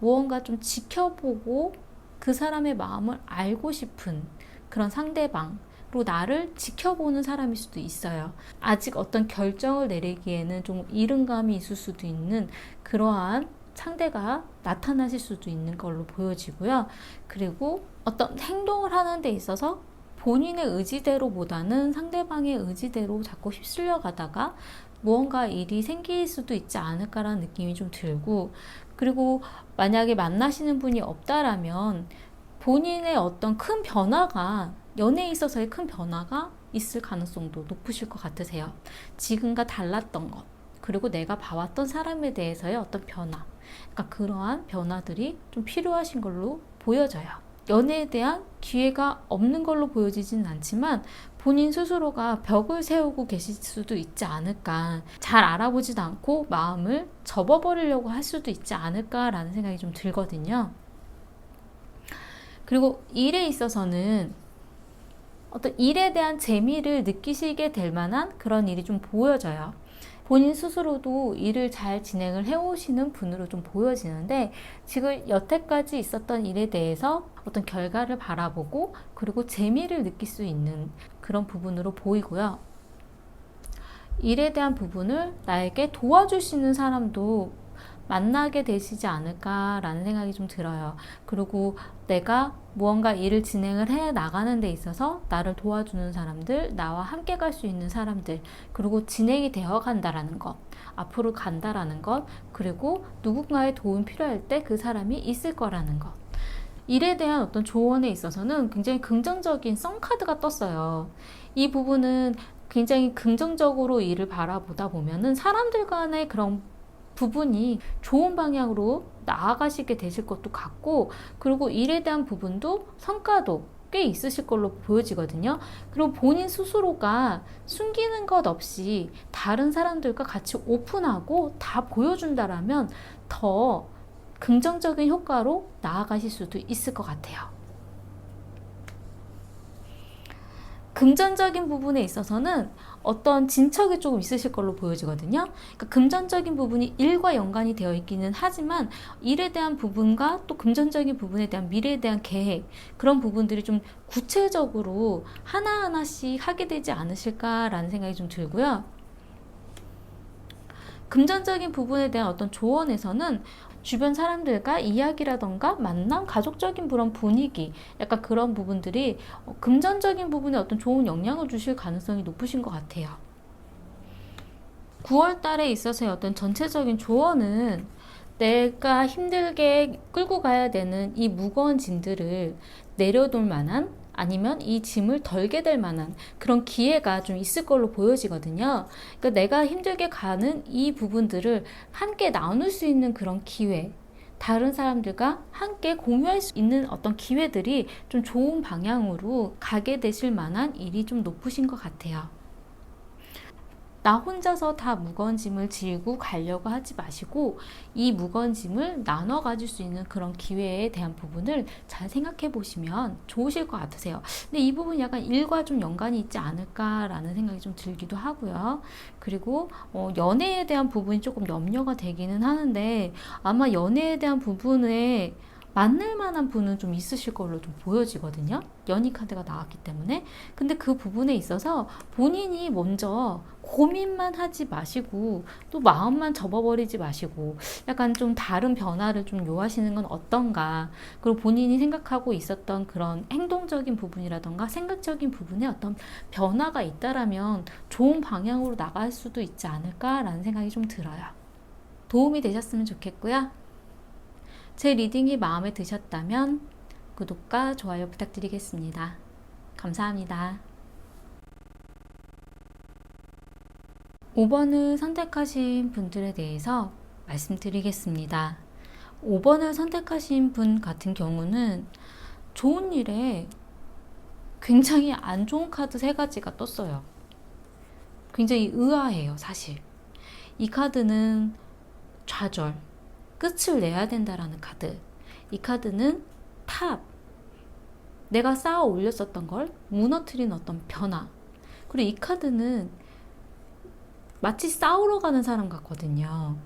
무언가 좀 지켜보고 그 사람의 마음을 알고 싶은 그런 상대방, 그리고 나를 지켜보는 사람일 수도 있어요. 아직 어떤 결정을 내리기에는 좀 이른감이 있을 수도 있는 그러한 상대가 나타나실 수도 있는 걸로 보여지고요. 그리고 어떤 행동을 하는 데 있어서 본인의 의지대로보다는 상대방의 의지대로 자꾸 휩쓸려 가다가 무언가 일이 생길 수도 있지 않을까라는 느낌이 좀 들고, 그리고 만약에 만나시는 분이 없다라면 본인의 어떤 큰 변화가, 연애에 있어서의 큰 변화가 있을 가능성도 높으실 것 같으세요. 지금과 달랐던 것, 그리고 내가 봐왔던 사람에 대해서의 어떤 변화, 그러니까 그러한 변화들이 좀 필요하신 걸로 보여져요. 연애에 대한 기회가 없는 걸로 보여지진 않지만 본인 스스로가 벽을 세우고 계실 수도 있지 않을까, 잘 알아보지도 않고 마음을 접어버리려고 할 수도 있지 않을까라는 생각이 좀 들거든요. 그리고 일에 있어서는 어떤 일에 대한 재미를 느끼시게 될 만한 그런 일이 좀 보여져요. 본인 스스로도 일을 잘 진행을 해오시는 분으로 좀 보여지는데, 지금 여태까지 있었던 일에 대해서 어떤 결과를 바라보고 그리고 재미를 느낄 수 있는 그런 부분으로 보이고요. 일에 대한 부분을 나에게 도와줄 수 있는 사람도 만나게 되시지 않을까라는 생각이 좀 들어요. 그리고 내가 무언가 일을 진행을 해 나가는 데 있어서 나를 도와주는 사람들, 나와 함께 갈 수 있는 사람들, 그리고 진행이 되어 간다라는 것, 앞으로 간다라는 것, 그리고 누군가의 도움 필요할 때 그 사람이 있을 거라는 것, 일에 대한 어떤 조언에 있어서는 굉장히 긍정적인 썬카드가 떴어요. 이 부분은 굉장히 긍정적으로 일을 바라보다 보면은 사람들 간의 그런 부분이 좋은 방향으로 나아가시게 되실 것도 같고, 그리고 일에 대한 부분도 성과도 꽤 있으실 걸로 보여지거든요. 그리고 본인 스스로가 숨기는 것 없이 다른 사람들과 같이 오픈하고 다 보여준다라면 더 긍정적인 효과로 나아가실 수도 있을 것 같아요. 금전적인 부분에 있어서는 어떤 진척이 조금 있으실 걸로 보여지거든요. 그러니까 금전적인 부분이 일과 연관이 되어 있기는 하지만 일에 대한 부분과 또 금전적인 부분에 대한 미래에 대한 계획, 그런 부분들이 좀 구체적으로 하나하나씩 하게 되지 않으실까라는 생각이 좀 들고요. 금전적인 부분에 대한 어떤 조언에서는 주변 사람들과 이야기라던가 만남, 가족적인 그런 분위기, 약간 그런 부분들이 금전적인 부분에 어떤 좋은 영향을 주실 가능성이 높으신 것 같아요. 9월 달에 있어서의 어떤 전체적인 조언은 내가 힘들게 끌고 가야 되는 이 무거운 짐들을 내려놓을 만한, 아니면 이 짐을 덜게 될 만한 그런 기회가 좀 있을 걸로 보여지거든요. 그러니까 내가 힘들게 가는 이 부분들을 함께 나눌 수 있는 그런 기회, 다른 사람들과 함께 공유할 수 있는 어떤 기회들이 좀 좋은 방향으로 가게 되실 만한 일이 좀 높으신 것 같아요. 나 혼자서 다 무거운 짐을 지고 가려고 하지 마시고 이 무거운 짐을 나눠 가질 수 있는 그런 기회에 대한 부분을 잘 생각해 보시면 좋으실 것 같으세요. 근데 이 부분 약간 일과 좀 연관이 있지 않을까라는 생각이 좀 들기도 하고요. 그리고 연애에 대한 부분이 조금 염려가 되기는 하는데 아마 연애에 대한 부분에 만날 만한 분은 좀 있으실 걸로 좀 보여지거든요. 연희 카드가 나왔기 때문에. 근데 그 부분에 있어서 본인이 먼저 고민만 하지 마시고 또 마음만 접어버리지 마시고 약간 좀 다른 변화를 좀 요하시는 건 어떤가. 그리고 본인이 생각하고 있었던 그런 행동적인 부분이라던가 생각적인 부분에 어떤 변화가 있다라면 좋은 방향으로 나갈 수도 있지 않을까라는 생각이 좀 들어요. 도움이 되셨으면 좋겠고요. 제 리딩이 마음에 드셨다면 구독과 좋아요 부탁드리겠습니다. 감사합니다. 5번을 선택하신 분들에 대해서 말씀드리겠습니다. 5번을 선택하신 분 같은 경우는 좋은 일에 굉장히 안 좋은 카드 3가지가 떴어요. 굉장히 의아해요, 사실. 이 카드는 좌절, 끝을 내야 된다라는 카드. 이 카드는 탑. 내가 쌓아 올렸었던 걸 무너뜨린 어떤 변화. 그리고 이 카드는 마치 싸우러 가는 사람 같거든요.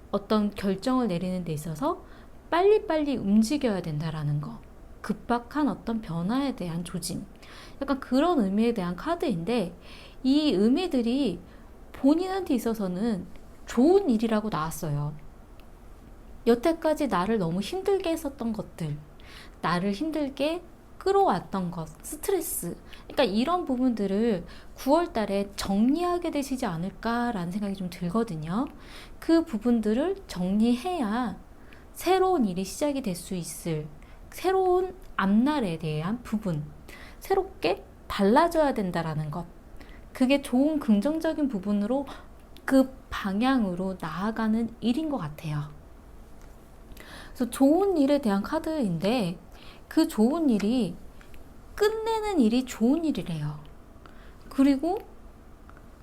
어떤 결정을 내리는 데 있어서 빨리빨리 움직여야 된다라는 거. 급박한 어떤 변화에 대한 조짐. 약간 그런 의미에 대한 카드인데 이 의미들이 본인한테 있어서는 좋은 일이라고 나왔어요. 여태까지 나를 너무 힘들게 했었던 것들, 나를 힘들게 끌어왔던 것, 스트레스, 그러니까 이런 부분들을 9월 달에 정리하게 되시지 않을까라는 생각이 좀 들거든요. 그 부분들을 정리해야 새로운 일이 시작이 될 수 있을 새로운 앞날에 대한 부분, 새롭게 달라져야 된다라는 것, 그게 좋은 긍정적인 부분으로 그 방향으로 나아가는 일인 것 같아요. 그래서 좋은 일에 대한 카드인데 그 좋은 일이 끝내는 일이 좋은 일이래요. 그리고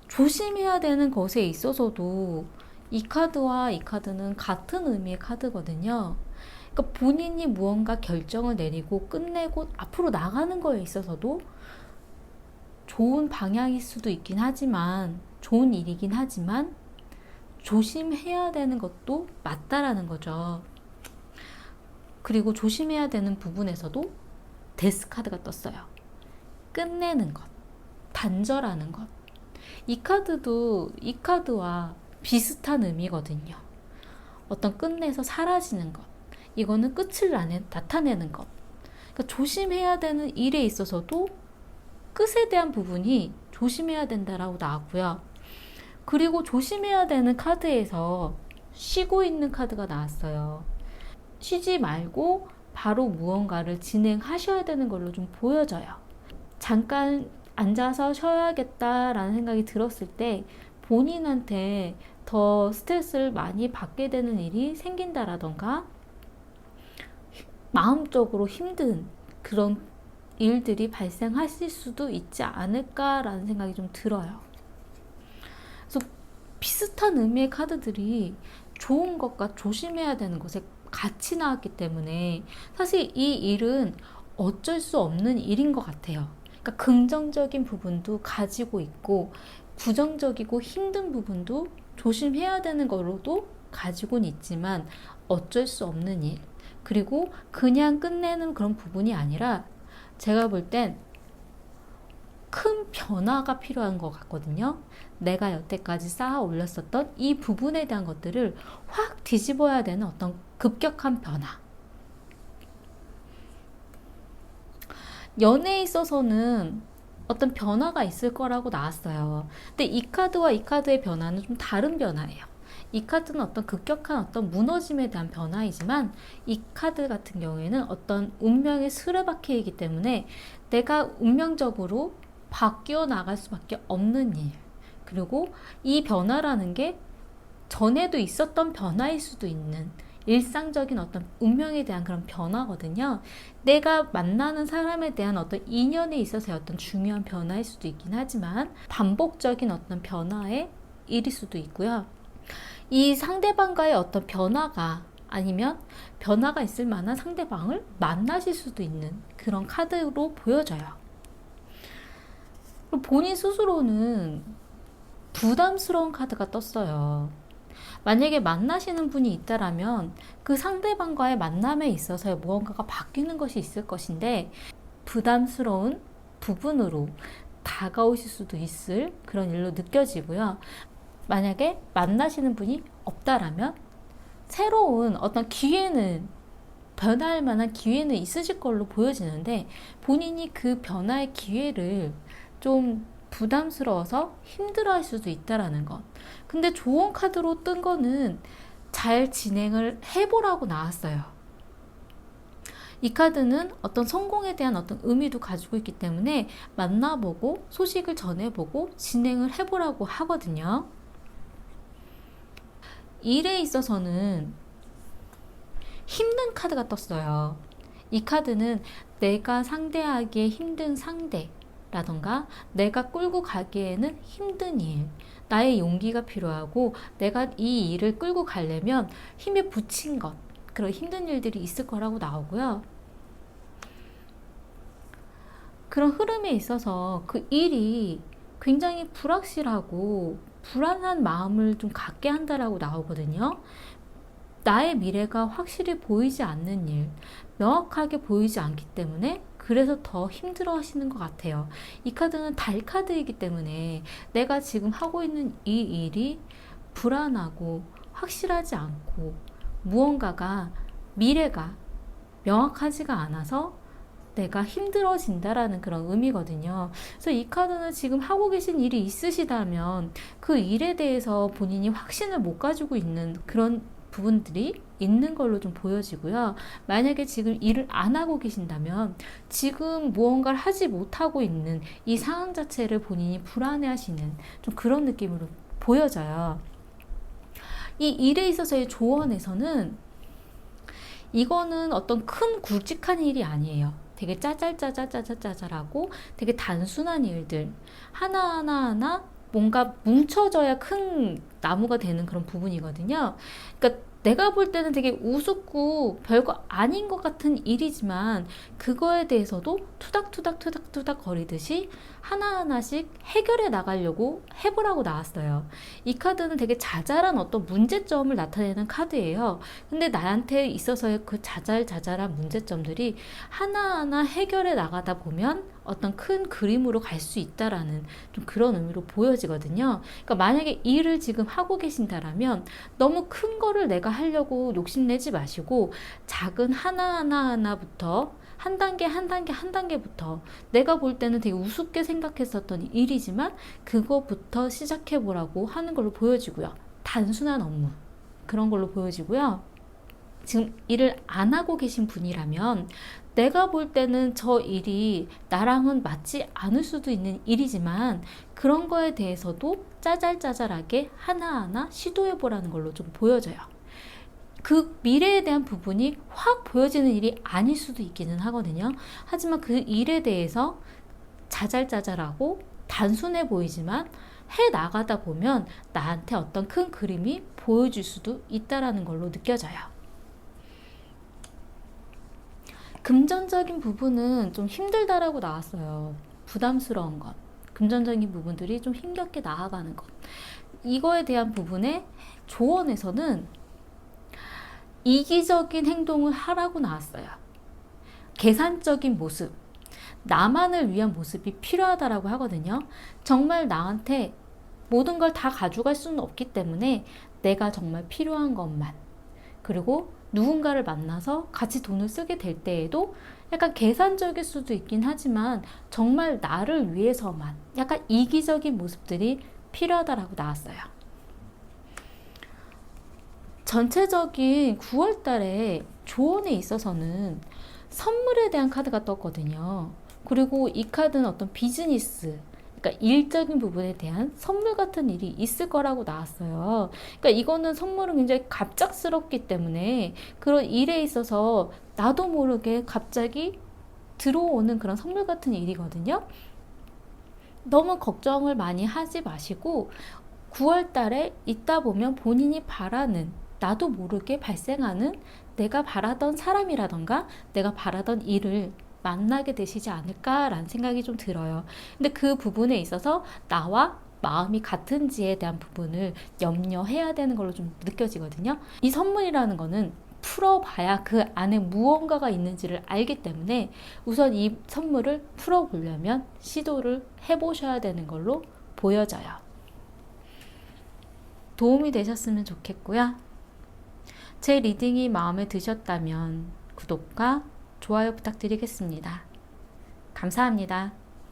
조심해야 되는 것에 있어서도 이 카드와 이 카드는 같은 의미의 카드거든요. 그러니까 본인이 무언가 결정을 내리고 끝내고 앞으로 나가는 거에 있어서도 좋은 방향일 수도 있긴 하지만, 좋은 일이긴 하지만 조심해야 되는 것도 맞다라는 거죠. 그리고 조심해야 되는 부분에서도 데스 카드가 떴어요. 끝내는 것, 단절하는 것. 이 카드도 이 카드와 비슷한 의미거든요. 어떤 끝내서 사라지는 것. 이거는 끝을 나타내는 것. 그러니까 조심해야 되는 일에 있어서도 끝에 대한 부분이 조심해야 된다라고 나왔고요. 그리고 조심해야 되는 카드에서 쉬고 있는 카드가 나왔어요. 쉬지 말고 바로 무언가를 진행하셔야 되는 걸로 좀 보여져요. 잠깐 앉아서 쉬어야겠다라는 생각이 들었을 때 본인한테 더 스트레스를 많이 받게 되는 일이 생긴다라던가 마음적으로 힘든 그런 일들이 발생하실 수도 있지 않을까라는 생각이 좀 들어요. 그래서 비슷한 의미의 카드들이 좋은 것과 조심해야 되는 것에 같이 나왔기 때문에 사실 이 일은 어쩔 수 없는 일인 것 같아요. 그러니까 긍정적인 부분도 가지고 있고 부정적이고 힘든 부분도 조심해야 되는 거로도 가지고는 있지만 어쩔 수 없는 일, 그리고 그냥 끝내는 그런 부분이 아니라 제가 볼 땐 큰 변화가 필요한 것 같거든요. 내가 여태까지 쌓아 올렸었던 이 부분에 대한 것들을 확 뒤집어야 되는 어떤 급격한 변화. 연애에 있어서는 어떤 변화가 있을 거라고 나왔어요. 근데 이 카드와 이 카드의 변화는 좀 다른 변화예요. 이 카드는 어떤 급격한 어떤 무너짐에 대한 변화이지만 이 카드 같은 경우에는 어떤 운명의 수레바퀴이기 때문에 내가 운명적으로 바뀌어 나갈 수밖에 없는 일, 그리고 이 변화라는 게 전에도 있었던 변화일 수도 있는 일상적인 어떤 운명에 대한 그런 변화거든요. 내가 만나는 사람에 대한 어떤 인연에 있어서의 어떤 중요한 변화일 수도 있긴 하지만 반복적인 어떤 변화의 일일 수도 있고요. 이 상대방과의 어떤 변화가 아니면 변화가 있을 만한 상대방을 만나실 수도 있는 그런 카드로 보여져요. 본인 스스로는 부담스러운 카드가 떴어요. 만약에 만나시는 분이 있다라면 그 상대방과의 만남에 있어서 무언가가 바뀌는 것이 있을 것인데 부담스러운 부분으로 다가오실 수도 있을 그런 일로 느껴지고요. 만약에 만나시는 분이 없다라면 새로운 어떤 기회는 변화할 만한 기회는 있으실 걸로 보여지는데 본인이 그 변화의 기회를 좀 부담스러워서 힘들어할 수도 있다라는 것. 근데 좋은 카드로 뜬 거는 잘 진행을 해보라고 나왔어요. 이 카드는 어떤 성공에 대한 어떤 의미도 가지고 있기 때문에 만나보고 소식을 전해보고 진행을 해보라고 하거든요. 일에 있어서는 힘든 카드가 떴어요. 이 카드는 내가 상대하기에 힘든 상대라던가 내가 끌고 가기에는 힘든 일, 나의 용기가 필요하고 내가 이 일을 끌고 가려면 힘에 부친 것, 그런 힘든 일들이 있을 거라고 나오고요. 그런 흐름에 있어서 그 일이 굉장히 불확실하고 불안한 마음을 좀 갖게 한다라고 나오거든요. 나의 미래가 확실히 보이지 않는 일, 명확하게 보이지 않기 때문에 그래서 더 힘들어 하시는 것 같아요. 이 카드는 달 카드이기 때문에 내가 지금 하고 있는 이 일이 불안하고 확실하지 않고 무언가가 미래가 명확하지가 않아서 내가 힘들어진다라는 그런 의미거든요. 그래서 이 카드는 지금 하고 계신 일이 있으시다면 그 일에 대해서 본인이 확신을 못 가지고 있는 그런 부분들이 있는 걸로 좀 보여지고요. 만약에 지금 일을 안 하고 계신다면 지금 무언가를 하지 못하고 있는 이 상황 자체를 본인이 불안해하시는 좀 그런 느낌으로 보여져요. 이 일에 있어서의 조언에서는 이거는 어떤 큰 굵직한 일이 아니에요. 되게 짜잘짜잘짜잘짜잘하고 되게 단순한 일들 하나하나 뭔가 뭉쳐져야 큰 나무가 되는 그런 부분이거든요. 그러니까 내가 볼 때는 되게 우습고 별거 아닌 것 같은 일이지만 그거에 대해서도 투닥투닥 거리듯이 하나하나씩 해결해 나가려고 해보라고 나왔어요. 이 카드는 되게 자잘한 어떤 문제점을 나타내는 카드예요. 근데 나한테 있어서의 그 자잘한 문제점들이 하나하나 해결해 나가다 보면 어떤 큰 그림으로 갈 수 있다라는 좀 그런 의미로 보여지거든요. 그러니까 만약에 일을 지금 하고 계신다라면 너무 큰 거를 내가 하려고 욕심내지 마시고 작은 하나하나부터 한 단계부터 내가 볼 때는 되게 우습게 생각했었던 일이지만 그거부터 시작해보라고 하는 걸로 보여지고요. 단순한 업무 그런 걸로 보여지고요. 지금 일을 안 하고 계신 분이라면 내가 볼 때는 저 일이 나랑은 맞지 않을 수도 있는 일이지만 그런 거에 대해서도 짜잘짜잘하게 하나하나 시도해 보라는 걸로 좀 보여져요. 그 미래에 대한 부분이 확 보여지는 일이 아닐 수도 있기는 하거든요. 하지만 그 일에 대해서 자잘자잘하고 단순해 보이지만 해 나가다 보면 나한테 어떤 큰 그림이 보여줄 수도 있다라는 걸로 느껴져요. 금전적인 부분은 좀 힘들다라고 나왔어요. 부담스러운 것, 금전적인 부분들이 좀 힘겹게 나아가는 것. 이거에 대한 부분에 조언에서는 이기적인 행동을 하라고 나왔어요. 계산적인 모습, 나만을 위한 모습이 필요하다라고 하거든요. 정말 나한테 모든 걸 다 가져갈 수는 없기 때문에 내가 정말 필요한 것만, 그리고 누군가를 만나서 같이 돈을 쓰게 될 때에도 약간 계산적일 수도 있긴 하지만 정말 나를 위해서만, 약간 이기적인 모습들이 필요하다라고 나왔어요. 전체적인 9월 달에 조언에 있어서는 선물에 대한 카드가 떴거든요. 그리고 이 카드는 어떤 비즈니스, 그러니까 일적인 부분에 대한 선물 같은 일이 있을 거라고 나왔어요. 그러니까 이거는 선물은 굉장히 갑작스럽기 때문에 그런 일에 있어서 나도 모르게 갑자기 들어오는 그런 선물 같은 일이거든요. 너무 걱정을 많이 하지 마시고 9월 달에 있다 보면 본인이 바라는, 나도 모르게 발생하는 내가 바라던 사람이라던가 내가 바라던 일을 만나게 되시지 않을까라는 생각이 좀 들어요. 근데 그 부분에 있어서 나와 마음이 같은지에 대한 부분을 염려해야 되는 걸로 좀 느껴지거든요. 이 선물이라는 거는 풀어봐야 그 안에 무언가가 있는지를 알기 때문에 우선 이 선물을 풀어보려면 시도를 해보셔야 되는 걸로 보여져요. 도움이 되셨으면 좋겠고요. 제 리딩이 마음에 드셨다면 구독과 좋아요 부탁드리겠습니다. 감사합니다.